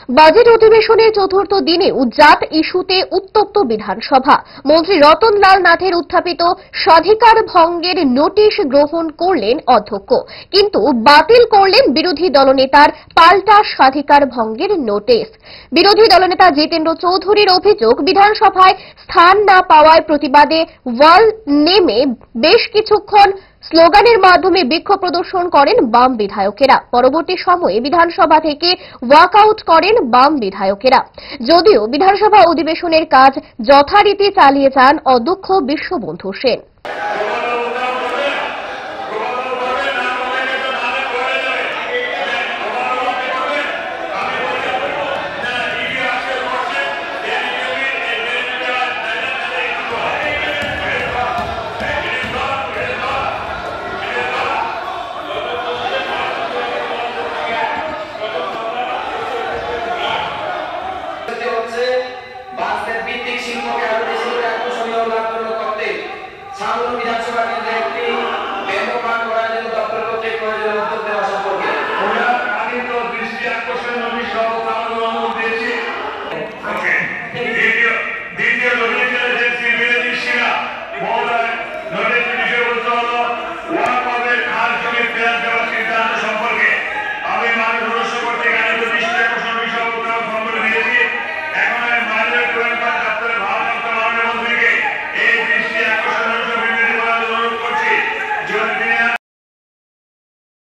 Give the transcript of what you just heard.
Budget অধিবেশনের চতুর্থ দিনে জাত ইস্যুতে উত্তপ্ত বিধানসভা। মন্ত্রী রতনলাল নাথের উত্থাপিত স্বাধিকার ভঙ্গের নোটিশ গ্রহণ করলেন অধ্যক্ষ, কিন্তু বাতিল করলেন বিরোধী দলনেতার পাল্টা স্বাধিকার ভঙ্গের নোটিশ। বিরোধী দলনেতা জিতেন্দ্র চৌধুরীর অভিযোগ, বিধানসভায় স্থান না পাওয়ায় প্রতিবাদে ওয়াল নেমে বেশ কিছুক্ষণ স্লোগানের মাধ্যমে বিক্ষোভ প্রদর্শন করেন বাম বিধায়কেরা। পরবর্তী সময়ে বিধানসভা থেকে ওয়াকআউট করেন বাম বিধায়কেরা। যদিও বিধানসভা অধিবেশনের কাজ যথারীতি চালিয়ে যান অধ্যক্ষ বিশ্ববন্ধু সেন। বিধানসভা কেন্দ্রে একটি